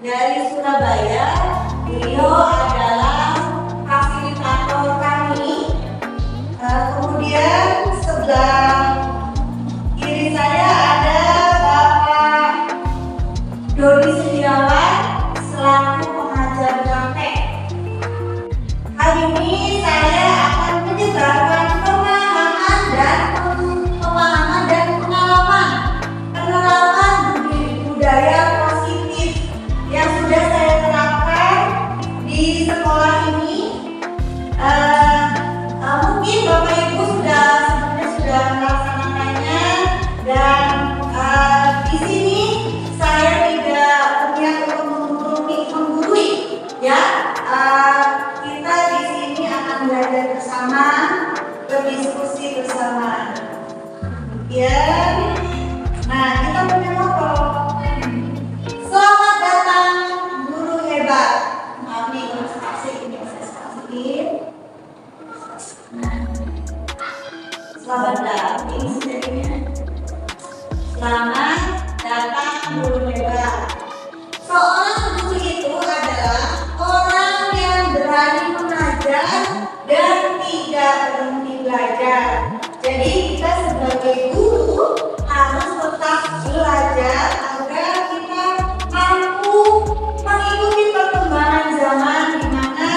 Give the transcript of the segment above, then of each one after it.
dari Surabaya. Beliau adalah fasilitator kami. Kemudian sebelah kiri saya ada Bapak Dodi Setiawan selaku pengajar praktek. Kali ini saya akan menyebarkan pemahaman dan penerapan budaya positif yang sudah saya terapkan di sekolah ini. Mungkin Bapak Ibu sudah melaksanakannya, dan di sini saya tidak berniat untuk menggurui, ya. Kita di sini akan belajar bersama, berdiskusi bersama. Nah, kita punya motto. Selamat datang guru hebat. Maaf nih kalau spasik, ini saya spasikin. Selamat datang. Ini sendirinya. Selamat datang guru hebat. Seorang guru itu adalah orang yang berani mengajar dan tidak berhenti belajar. Jadi kita sebagai guru harus tetap belajar agar kita mampu mengikuti perkembangan zaman, di mana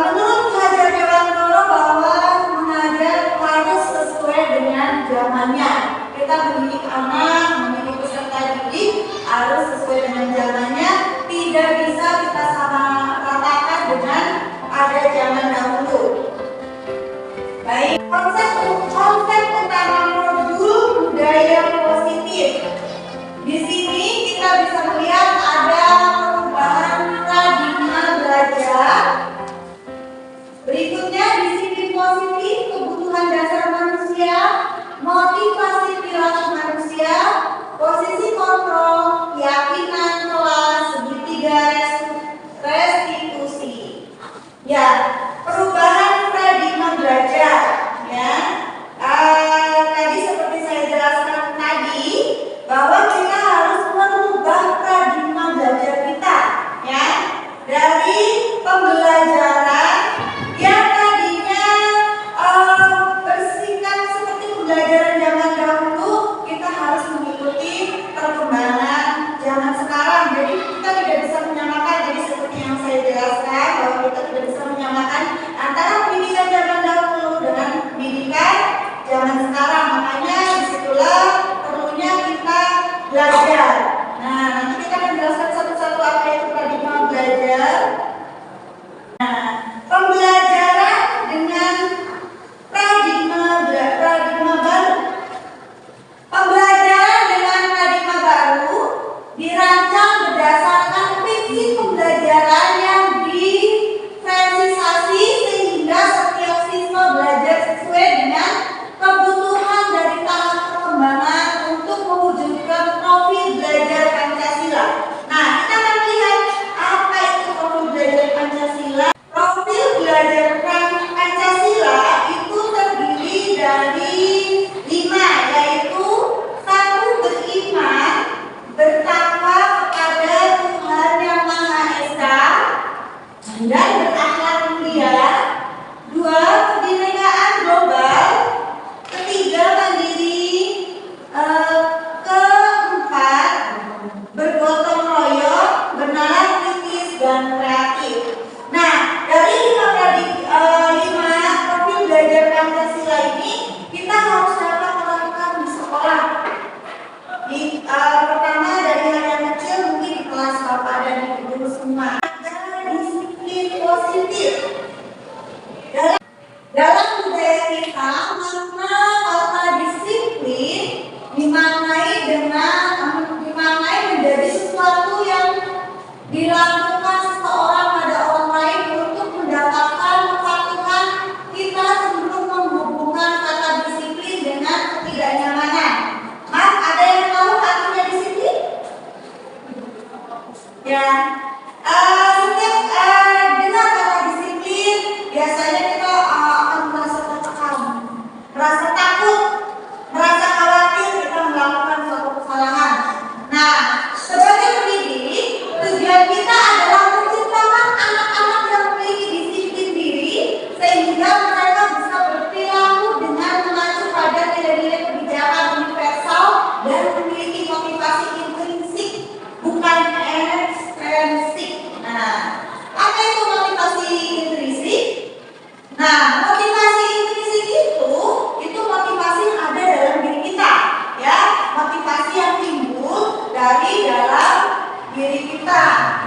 menurut Hajar Dewantara bahwa mengajar harus sesuai dengan zamannya. Kita mendidik anak, mendidik peserta didik harus sesuai dengan zamannya, tidak bisa kita sama ratakan dengan ada zaman dahulu. Baik, konsep tentang modul budaya positif. Di sini kita bisa melihat ada perubahan paradigma belajar. Berikutnya disiplin positif, kebutuhan dasar manusia, motivasi perilaku manusia, posisi kontrol, keyakinan kelas, segitiga restitusi. Ya, perubahan paradigma belajar, ya. Tadi seperti saya jelaskan tadi, bahwa kita harus merubah paradigma belajar kita, ya, dari pembelajaran yang tadinya bersikap seperti pembelajaran zaman dahulu. Kita harus mengikuti perkembangan zaman sekarang. Jadi kita tidak bisa menyamakan, jadi seperti yang saya jelaskan, bahwa kita tidak bisa menyamakan antara pendidikan zaman dahulu dengan pendidikan zaman sekarang. Makanya disitulah perlunya kita belajar. Nah, nanti kita akan jelaskan satu-satu apa itu paradigma belajar. Nah, pembelajaran dengan paradigma baru. Pembelajaran dengan paradigma baru dirancang berdasarkan prinsip pembelajaran yang diferensiasi sehingga setiap siswa belajar sesuai dengan kebutuhan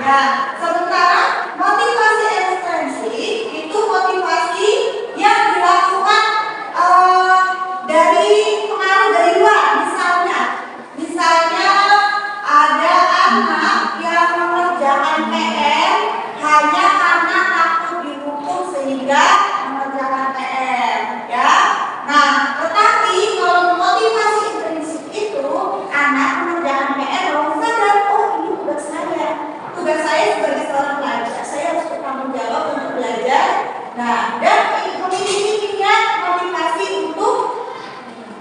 Nah, sementara motivasi ekstrinsik itu motivasi yang dilakukan dari pengaruh dari luar. Misalnya ada anak yang mengerjakan PR hanya karena takut dihukum sehingga mengerjakan PR, ya. Nah, tetapi kalau motivasi intrinsik itu anak mengerjakan PR lalu sadar, oh ini tugas saya. Tugas saya sebagai seorang pelajar, saya harus bertanggung jawab untuk belajar. Nah, dan memiliki niat motivasi untuk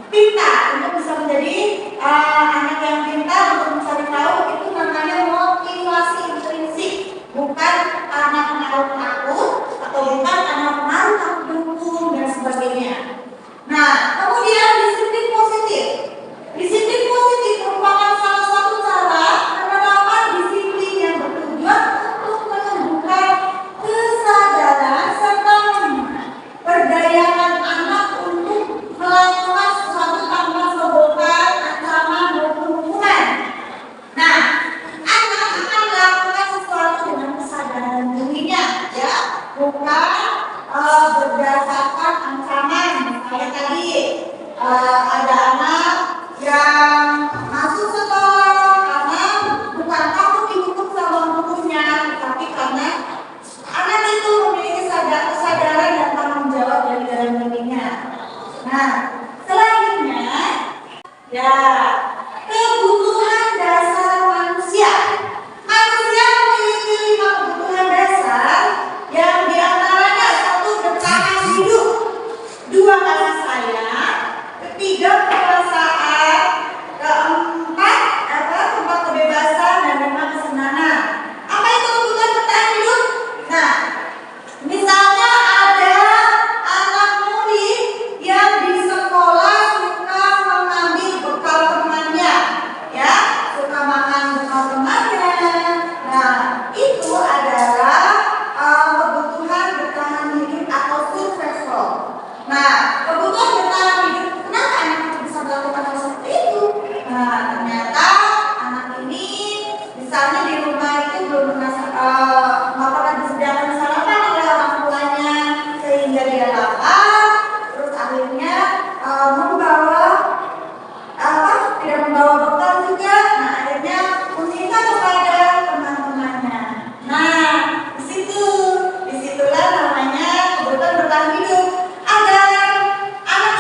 pintar, untuk bisa menjadi anak yang pintar, untuk mencari tahu, itu namanya motivasi intrinsik, bukan karena pengaruh takut atau bukan karena pengaruh takut dihukum dan sebagainya. Nah, kemudian disiplin positif. Disiplin positif merupakan salah satu cara penerapan disiplin yang bertujuan untuk menumbuhkan kesadaran serta memberdayakan anak untuk melakukan sesuatu tanpa sebutkan ancaman maupun hukuman. Nah, anak akan melakukan sesuatu dengan kesadaran dirinya, ya, bukan berdasarkan ancaman. Kayak tadi ada anak yang masuk sekolah karena bukan takut dihukum sama gurunya, tapi karena anak itu memiliki kesadaran dan tanggung jawab dari dalam dirinya. Nah, selanjutnya, ya, kebutuhan dasar manusia. Manusia memiliki 5 kebutuhan dasar yang diantaranya 1 bertahan hidup, 2 kasih sayang, 3 kekuasaan, 4 tempat kebebasan, dan 5 kesenangan. Apa itu kebutuhan bertahan hidup? Nah, misalnya ada anak murid yang di sekolah suka mengambil bekal temannya, ya, suka makan bekal temannya. Nah, itu adalah kebutuhan bertahan hidup atau survival. Nah, kebutuhan bertahan hidup, kenapa anak itu bisa melakukan hal seperti itu? Nah, ternyata anak ini misalnya di rumah itu belum pernah disediakan sarapan oleh orang tuanya, sehingga dia lapar, terus akhirnya tidak membawa bekal juga. Nah, akhirnya meminta kepada teman-temannya. Nah, disitulah namanya kebutuhan bertahan hidup. Agar anak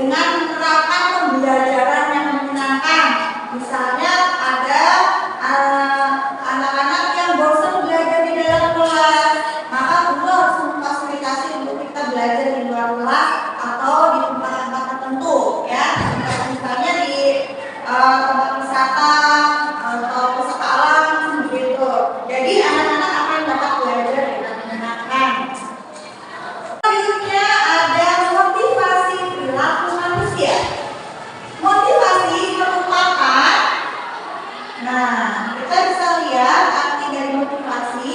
dengan menerapkan pembelajaran yang menyenangkan. Misalnya ada anak-anak yang bosan belajar di dalam kelas, maka guru harus memfasilitasi untuk kita belajar di luar kelas atau di tempat-tempat tertentu, ya. Misalnya di tempat wisata atau wisata alam gitu. Jadi anak-anak akan dapat belajar dengan menyenangkan. Selanjutnya ada motivasi perilaku manusia. Motivasi merupakan, kita bisa lihat arti dari motivasi.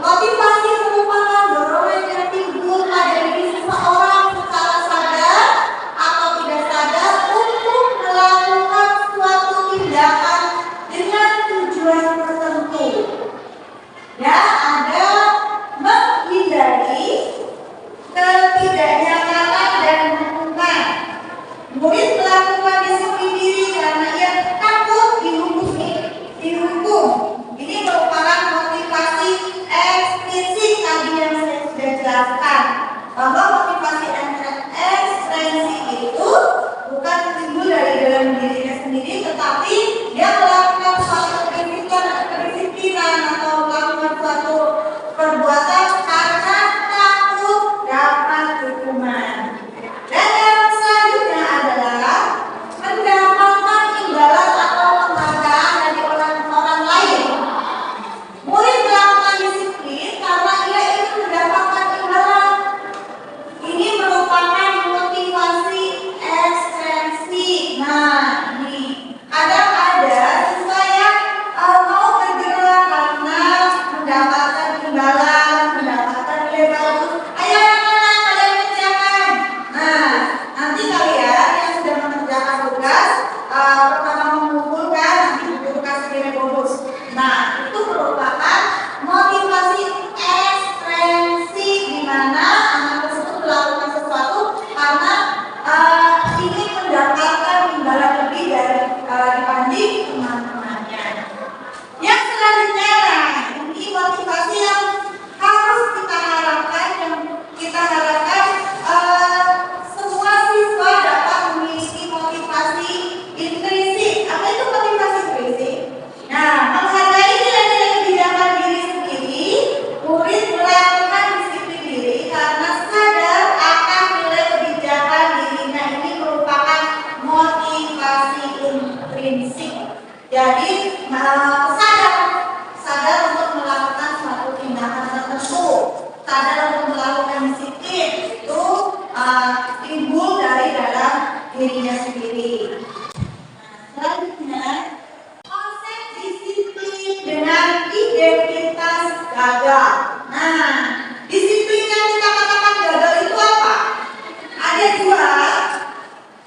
Motivasi merupakan dorongan yang timbul pada diri seseorang secara sadar atau tidak sadar untuk melakukan suatu tindakan dengan tujuan tertentu. Ya, ada menghindari ketidaknyamanan dan hukuman. Murid melakukan disiplin diri karena ia takut dihukum. Ini merupakan motivasi ekstrinsik tadi yang saya sudah jelaskan, bahwa motivasi ekstrinsik itu bukan timbul dari dalam dirinya sendiri, tetapi dia melakukan suatu kedisiplinan atau melakukan suatu perbuatan karena takut dapat hukuman. Dan yang selanjutnya adalah mendapatkan imbalan atau penghargaan dari orang lain. Murid melakukan disiplin karena ia ingin mendapatkan imbalan. Ini merupakan motivasi ekstrinsik. Ini kadang ada siswa yang mau bergerak karena mendapatkan imbalan, mendapatkan nilai bagus. Ayo anak-anak, kalian kerjakan. Nanti kalian yang sudah mengerjakan tugas pertama mengumpulkan, nanti guru kasih nilai bonus. Itu merupakan motivasi ekstrinsik, di mana anak tersebut melakukan sesuatu karena ingin mendapatkan imbalan lebih dari dibanding teman-temannya. Yang selanjutnya, ini motivasi yang harus kita harapkan, semua siswa dapat memiliki motivasi intrinsik. Apa itu motivasi intrinsik? Menghargai nilai-nilai kebijakan diri sendiri, murid melakukan disiplin diri karena sadar akan nilai kebijakan dirinya. Ini merupakan motivasi intrinsik. Jadi sadar untuk melakukan suatu tindakan tertentu, sadar untuk melakukan disiplin, itu timbul dari dalam dirinya sendiri. Selanjutnya, konsep disiplin dengan identitas gagal. Disiplin yang kita katakan gagal itu apa? Ada dua,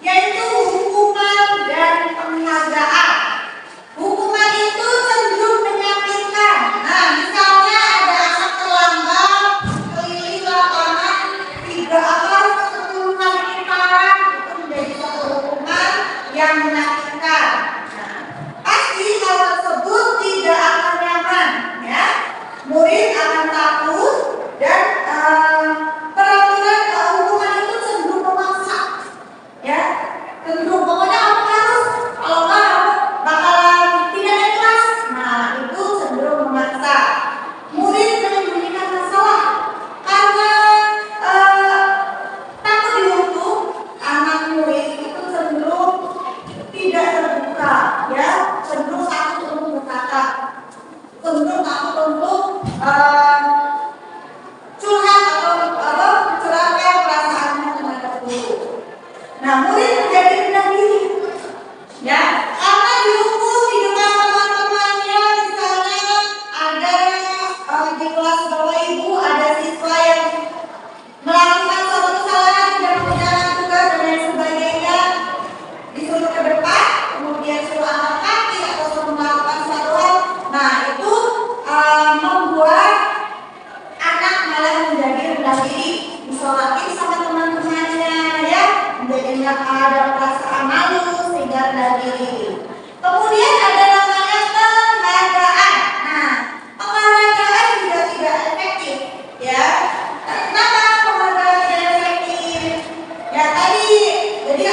yaitu hukuman dan penghargaan. Hukuman itu cenderung menyakitkan. Misalnya ada anak terlambat keliling lapangan 10 kali lipat, itu menjadi suatu hukuman yang menyakitkan. Pasti hal tersebut tidak akan nyaman, ya. Murid akan takut dan peraturan hukuman itu cenderung memaksa, ya. Cenderung pokoknya kamu harus, kalau enggak kamu bakalan tidak naik kelas. Itu cenderung memaksa. Murid menyembunyikan masalah karena takut dihukum. Anak murid itu cenderung tidak terbuka, ya, cenderung takut untuk berkata, cenderung takut untuk curhat atau mencurahkan perasaannya kepada guru. Murid menjadi rendah diri, ya, karena dihukum di depan teman-temannya. Misalnya ada di kelas Bapak Ibu ada siswa yang melakukan suatu kesalahan, tidak mengerjakan tugas dan lain sebagainya, disuruh ke depan, kemudian suruh angkat kaki atau suruh melakukan suatu hal. Itu membuat anak malah menjadi rendah diri, disorotin sama teman-temannya, ya, menjadi nggak ada perasaan malu sehingga rendah diri. Kemudian ada namanya penghargaan. Penghargaan juga tidak efektif, ya. Kenapa penghargaan tidak efektif? Ya tadi, jadi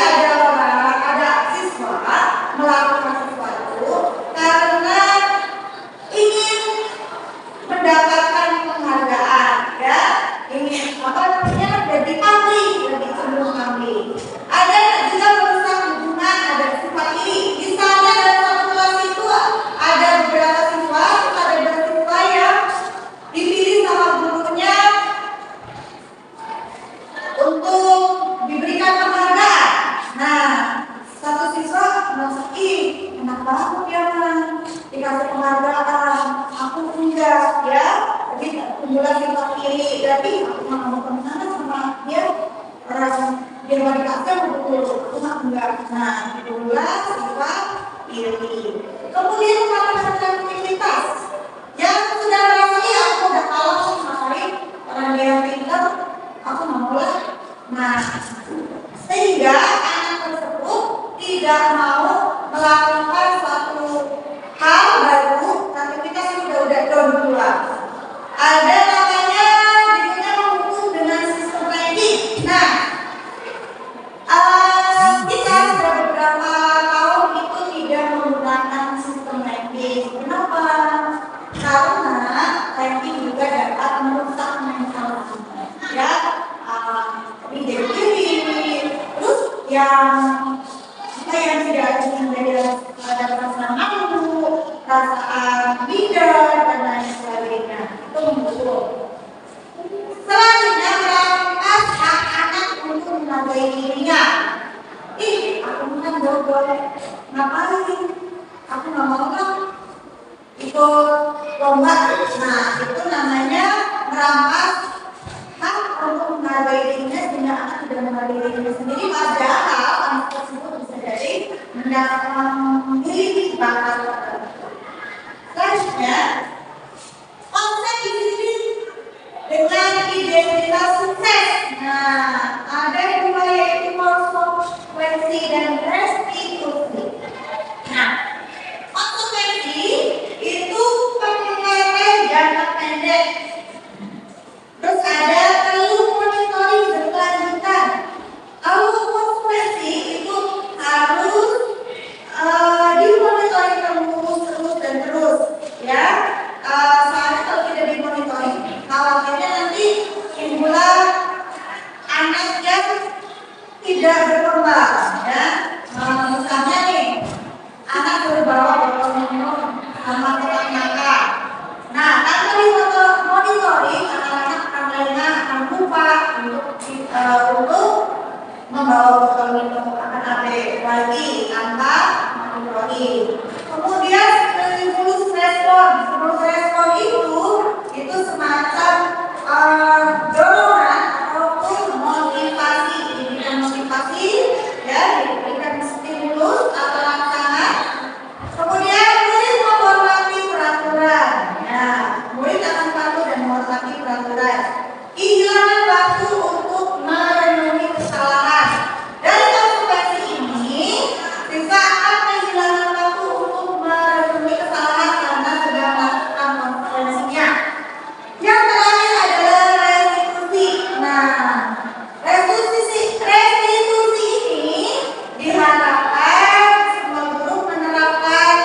Nah, itulah sifat iri. Kemudian melakukan aktivitas yang sudah rasanya aku udah kalah sama Karim karena dia pintar, aku nggak mau lah. Nah, sehingga anak tersebut tidak mau melakukan suatu hal baru, tapi kita sudah down duluan. Ada namanya judulnya menghukum dengan sistem ranking. Nah, kita sudah beberapa tahun itu tidak menggunakan sistem ranking. Kenapa? Karena ranking juga dapat merusak mental kita. Ya, ide diri, terus yang tidak ingin ada perasaan malu, perasaan minder dan lain sebagainya. Itu memburuk. Selanjutnya merampas hak anak untuk menghargai dirinya. Aku kan bodoh, ngapain? Aku nggak mau kan ikut lomba. Nah, itu namanya merampas hak untuk menghargai dirinya sehingga anak tidak menghargai dirinya sendiri. Padahal anak tersebut bisa jadi memiliki bakat tertentu. Selanjutnya, konsep diri dengan identitas sukses. Nah, ada dua yaitu konsekuensi dan restitusi. Nah, konsekuensi itu penilaian jangka pendek. Terus ada perlu monitoring berkelanjutan. Kalau konsekuensi itu harus dimonitoring terus dan terus, ya. Soalnya kalau tidak dimonitoring, khawatirnya nanti timbulah anak yang tidak berkembang, ya. Misalnya nih, anak berbawa botol minum sama kotak makan. Nah, tanpa dimonitoring, anak-anak akan lupa untuk membawa botol minum, akan ada lagi tanpa monitoring. Kemudian stimulus respon itu semacam dorongan ataupun motivasi. Diberikan motivasi, ya, diberikan stimulus atau rangsangan. Kemudian murid menghormati peraturan. Ya, murid akan patuh dan menghormati peraturan. Kehilangan waktu untuk merenungi kesalahan. Dari konsekuensi ini, siswa akan kehilangan waktu untuk merenungi kesalahan karena sudah melakukan konsekuensinya. Yang terakhir adalah restitusi. Nah, restitusi ini diharapkan semua guru menerapkan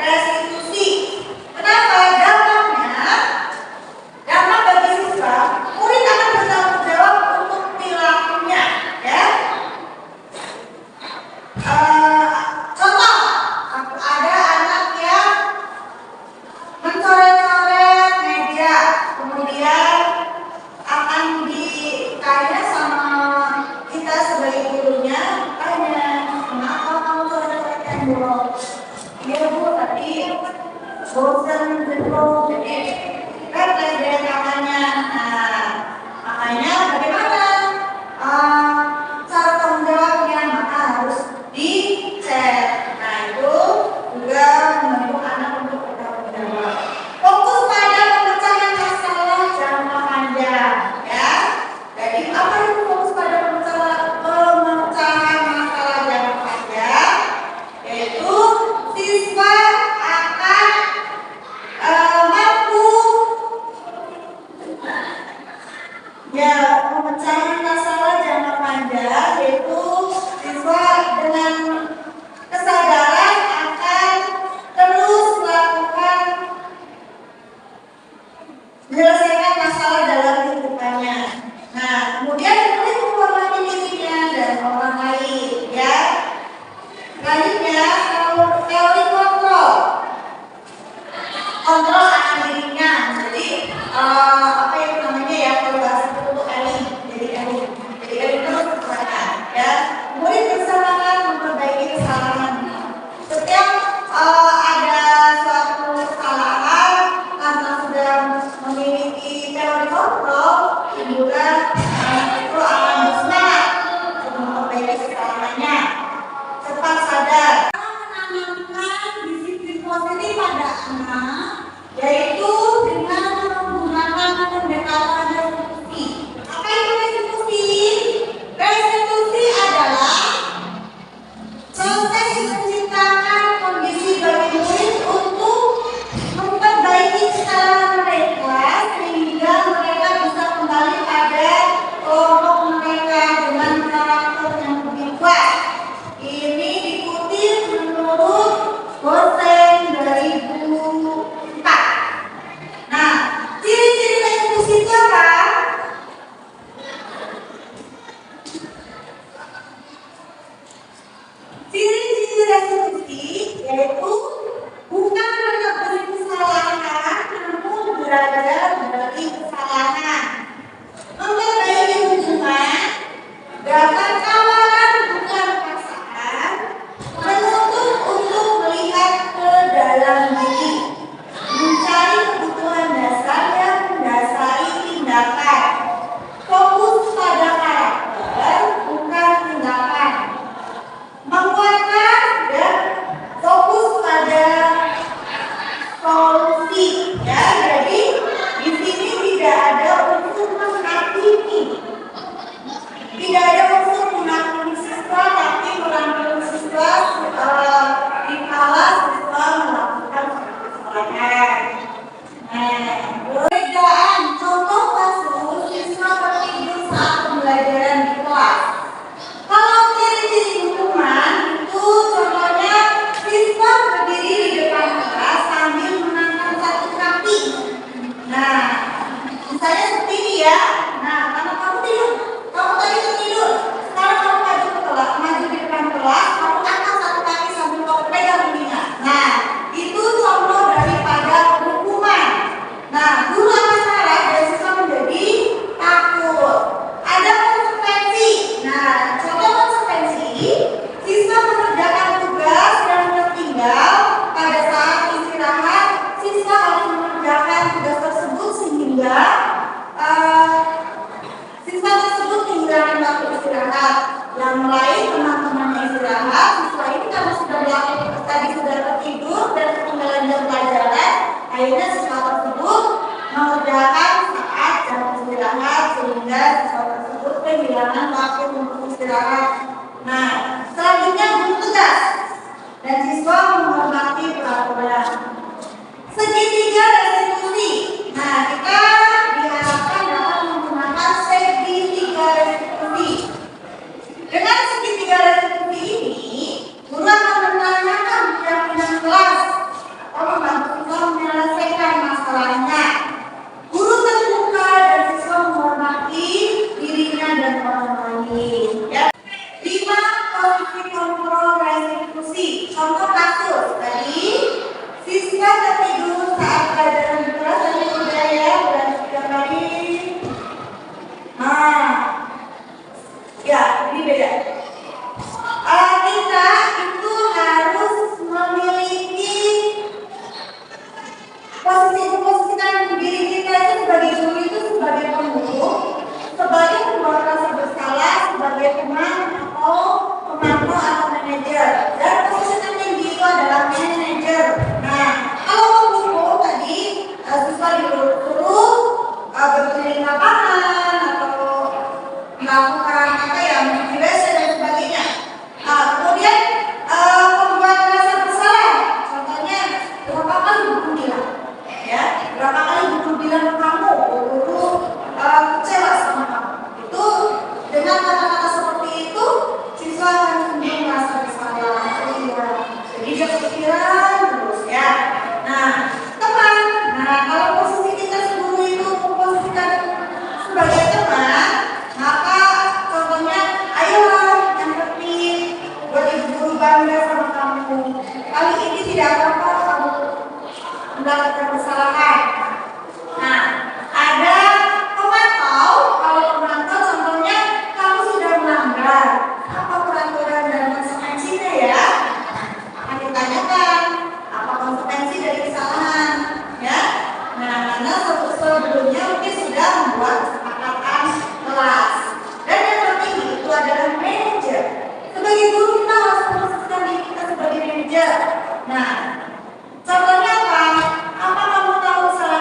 restitusi. Kenapa? Dampak bagi siswa, murid akan bertanggung jawab untuk perilakunya, ya. Contoh, ada anak yang mencoret-coret meja, kemudian akan ditanya sama kita sebagai gurunya, kenapa kamu coret-coretkan bolong? Iya bu, tadi bosan gitu, jadi kan dari tangannya. Nah, makanya bagaimana cara tanggung jawabnya? Maka harus dicek. Nah, itu juga membantu anak untuk bertanggung jawab. Fokus pada pemecahan masalah jangka panjang, ya. Jadi apa itu fokus pada pemecahan masalah jangka panjang? Yaitu siswa akan mampu, ya, pemecahan masalah jangka panjang, yaitu siswa dengan kesadaran akan terus melakukan menyelesaikan masalah dalam kehidupannya. Nah, kemudian murid menghormati dirinya dan orang lain, ya. Selanjutnya, teori kontrol akan dirinya. Jadi apa yang namanya, ya, kalau bahasa itu eling. Jadi eling terus perhatian, ya. Murid bersemangat memperbaiki kesalahan. Setiap ada suatu kesalahan, karena sudah memiliki teori kontrol, timbulah anak itu akan bersemangat untuk memperbaiki kesalahannya. restitusi yaitu bukan menebus kesalahan, namun belajar dari kesalahan, memperbaiki hubungan, dapat tawaran bukan paksaan, menuntut untuk melihat ke dalam diri, mencari kebutuhan dasar yang mendasari tindakan, fokus pada karakter bukan tindakan, menguatkan dan fokus pada solusi. Ya, jadi di sini tidak ada unsur menghakimi, tidak ada unsur menghakimi siswa, tapi merangkul siswa dikala siswa melakukan kesalahan. Perbedaan contoh kasus siswa tertidur saat pembelajaran di kelas. Kalau ciri-ciri hukuman itu contohnya siswa berdiri di depan kelas sambil menangkap satu kaki. Nah, misalnya seperti ini ya. Nah, karena kamu tidur, kamu tadi tertidur. Sekarang kamu maju ke kelas, maju di depan kelas, kamu angkat satu kaki sambil kamu pegang ininya. Nah, itu contoh daripada hukuman. Nah, guru akan marah dan siswa menjadi takut. Ada konsekuensi. Nah, contoh konsekuensi, siswa mengerjakan tugas yang tertinggal pada saat istirahat. Siswa harus mengerjakan tugas tersebut sehingga siswa tersebut kehilangan waktu istirahat. Yang lain teman-temannya istirahat, siswa ini karena sudah melakukan tadi sudah tertidur dan ketinggalan jam pelajaran, akhirnya siswa tersebut mengerjakan saat jam istirahat sehingga siswa tersebut kehilangan waktu untuk istirahat. Nah, selanjutnya guru tegas dan siswa menghormati peraturan. Segitiga restitusi. Nah, kita diharapkan dapat menggunakan segitiga restitusi. Dengan segitiga restitusi ini, guru akan menanyakan pimpinan kelas atau membantu siswa menyelesaikan masalahnya. Guru terbuka dan siswa menghormati dirinya dan orang lain. Ya. 5. Posisi kontrol restitusi. Contoh kasus tadi, siswa tertidur saat pelajaran di kelas dan budaya dan setiap hari. Nah, ya ini beda. Kita itu harus memiliki posisikan diri kita itu sebagai guru itu sebagai pengurus, sebagai pembuat rasa bersalah, sebagai teman atau pemantau atau manajer. Dan posisikan tinggi itu adalah manajer. Nah, kalau pengurus tadi siswa disuruh berkeliling lapangan atau melakukan apa ya, mencuci WC dan sebagainya. Kemudian pembuat rasa bersalah, contohnya berapa kali guru bilang, ya, berapa kali guru bilang ke kamu, guru kecewa sama kamu. Itu dengan kata-kata seperti itu, siswa akan cenderung merasa bersalah. Jadi dia kepikiran terus ya. Nah, teman. Nah, kalau posisi kita guru itu memposisikan sebagai teman, maka contohnya, ayolah yang tertib, buat ibu guru bangga sama kamu. Kali ini tidak apa-apa kamu melakukan kesalahan. Nah, ada pemantau. Kalau pemantau contohnya kamu sudah melanggar apa peraturan dan konsekuensinya ya. Akan ditanyakan apa konsekuensi dari kesalahan, ya. Nah, karena sebelumnya mungkin sudah membuat kesepakatan kelas. Dan yang tertinggi itu adalah manajer. Sebagai guru kita harus memposisikan diri kita sebagai manajer. Nah, contohnya apa? Apa kamu tahu salah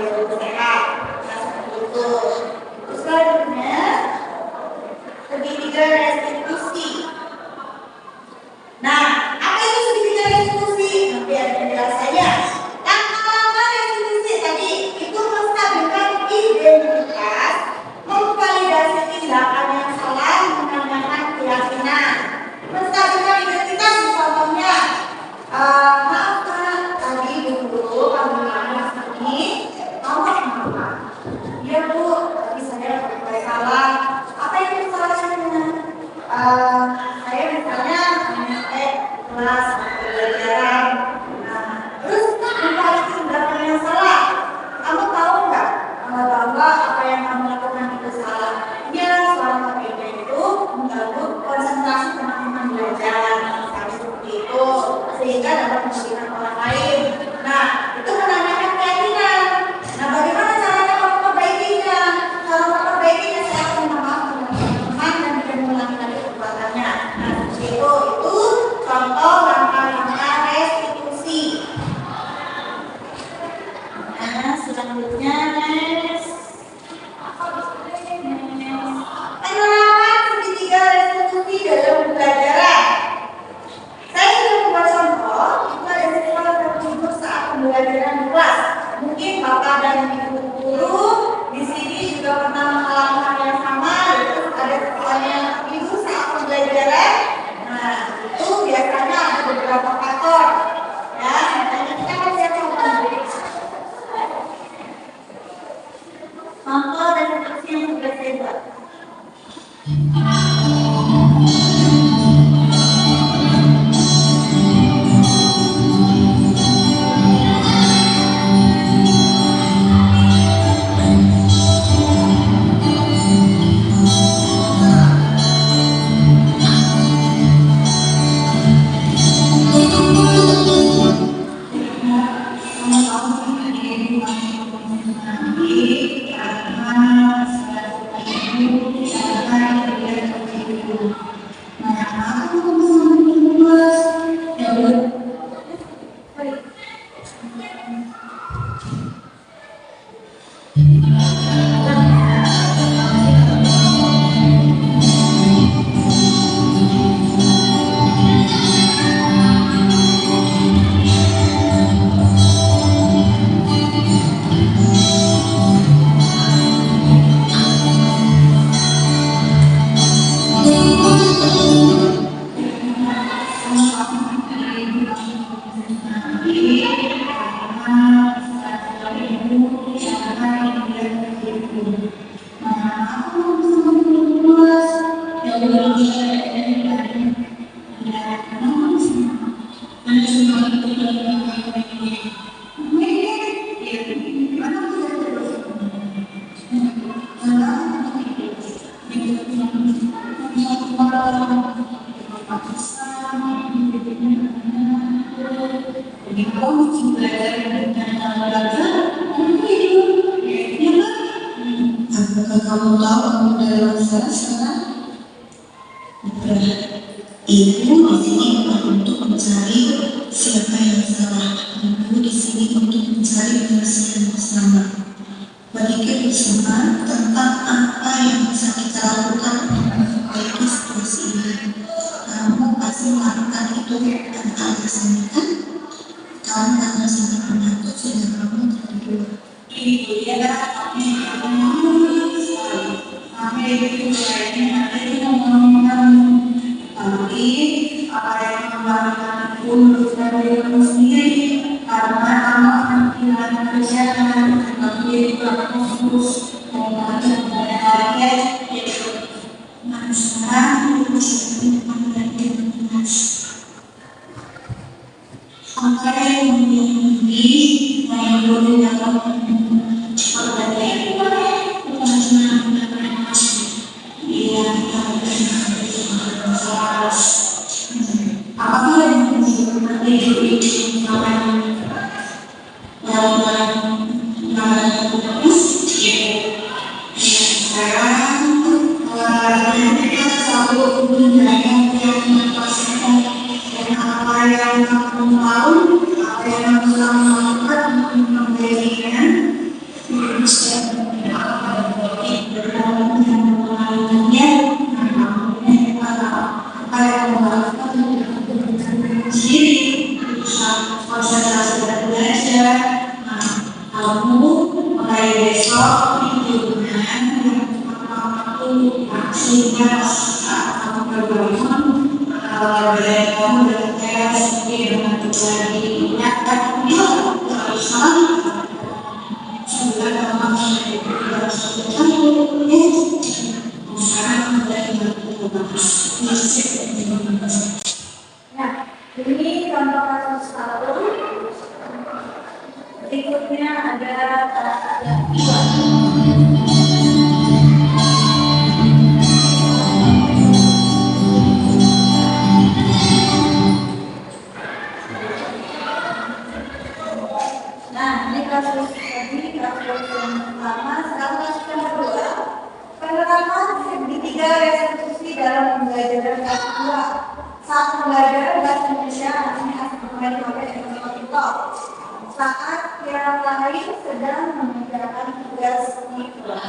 biar lebih sehat. Nah, seperti itu. Terus selanjutnya segitiga restitusi. Nah, apa itu segitiga restitusi? Nanti ada penjelasannya. Langkah-langkah restitusi tadi itu menstabilkan identitas, memvalidasi tindakan yang salah, menanyakan keyakinan. Menstabilkan identitas contohnya, maaf Kak, tadi dulu panggilan ini nomor apa? Iya Bu, tadi saya berbuat salah. Apa yang salahnya? Saya misalnya sampai kelas pelajaran. Nah, terus apa itu tindakan yang salah? Kamu tahu nggak bahwa apa yang kamu lakukan itu salah? Ya, selama ini itu mengganggu konsentrasi teman-teman belajar, seperti itu, sehingga dapat merugikan orang lain. Nah, itu menanyakan keyakinan. Nah, bagaimana caranya kamu memperbaikinya? Cara memperbaikinya saya akan minta maaf kepada teman-teman dan tidak mengulangi lagi perbuatannya. Nah, seperti itu contoh langkah-langkah restitusi. Nah, selanjutnya penerapan segitiga restitusi dalam pembelajaran. Saya sudah membuat contoh, itu ada siswa tertidur saat pembelajaran di kelas. Mungkin Bapak dan Ibu guru di sini juga pernah mengalami hal yang sama, yaitu ada siswa yang tertidur saat pembelajaran. Nah, itu biasanya ada beberapa faktor. Ya, makanya kita akan lihat contoh. Contoh restitusi yang sudah saya buat. Apakah kamu tahu kamu dalam masalah sekarang? Ibu di sini bukan untuk mencari siapa yang salah. Ibu di sini untuk mencari penyelesaian bersama. Berpikir bersama tentang apa yang bisa kita lakukan untuk memperbaiki situasi ini. Kamu pasti melakukan itu dan alasannya kan? Kamu akan sangat menakut sehingga kamu tertidur. Itu ya, sampai itu kayaknya ada yang ngomong tapi apa yang membuatkan untuk dari kamu sendiri karena kamu akan kehilangan kesehatan tapi itu akan fokus mengenai keadaan yaitu sekarang itu seperti pembelajaran jelas angka yang menjadi yang boleh dalam perbedaan bukan cuma apakah yang disebut di dalam sekarang besok lingkungan yang mampu sehingga saat kamu berbangun badan kamu bergerak seperti dengan terjadi nyata terusan sehingga kamu tidak satu ya sekarang dari Nah, ini contoh kasus satu. Berikutnya ada dua. Nah, ini kasus tadi, kasus yang pertama, sekarang kasus yang kedua. Penerapan segitiga restitusi dalam pembelajaran kelas 2. Saat pembelajaran bahasa Indonesia ini harus kembali pakai informatika. Saat yang lain sedang mengerjakan tugas di kelas.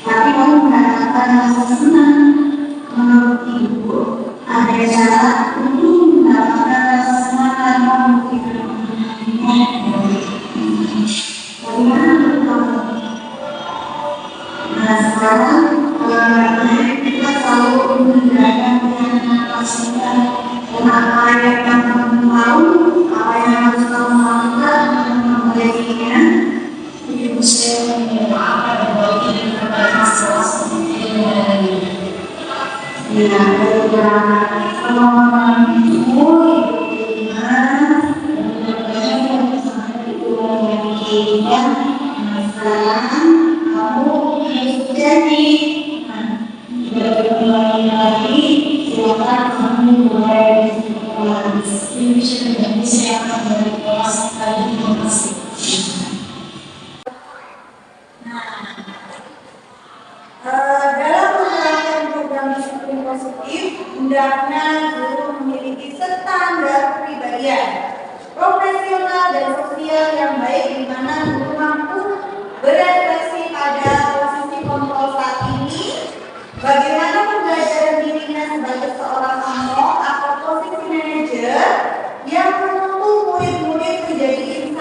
Tapi kamu mendapatkan rasa senang. Menurut ibu, ada cara untuk mendapatkan rasa senang tanpa memikirkan bagaimana menurut kamu? Nah sekarang kita selalu menggunakan pastikan dan apa yang kamu tahu, apa yang harus kamu lakukan untuk memperbaiki ibu saya apa yang baik terbaik masalah seperti ini. Ya, pengalaman ibu yang sekarang kamu harus jadi lagi silakan kamu mulai ini bisa menjadi siapa dari kelas tadi masih. Dalam menerapkan program disiplin positif, hendaknya guru memiliki standar kepribadian profesional dan sosial yang baik, di mana guru mampu beradaptasi pada posisi kontrol saat ini, bagaimana pembelajaran dirinya sebagai seorang among atau posisi manajer yang menuntut murid-murid menjadi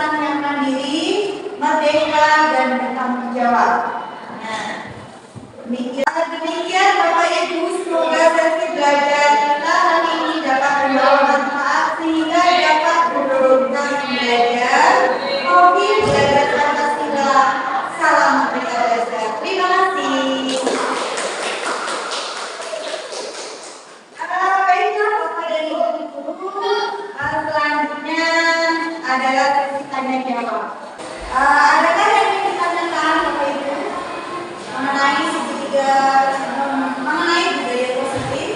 pendeknya Pak. Adakah yang ingin ditanyakan Bapak Ibu mengenai segitiga, mengenai budaya positif?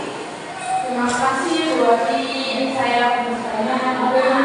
Terima kasih Bu Wati, saya bertanya bagaimana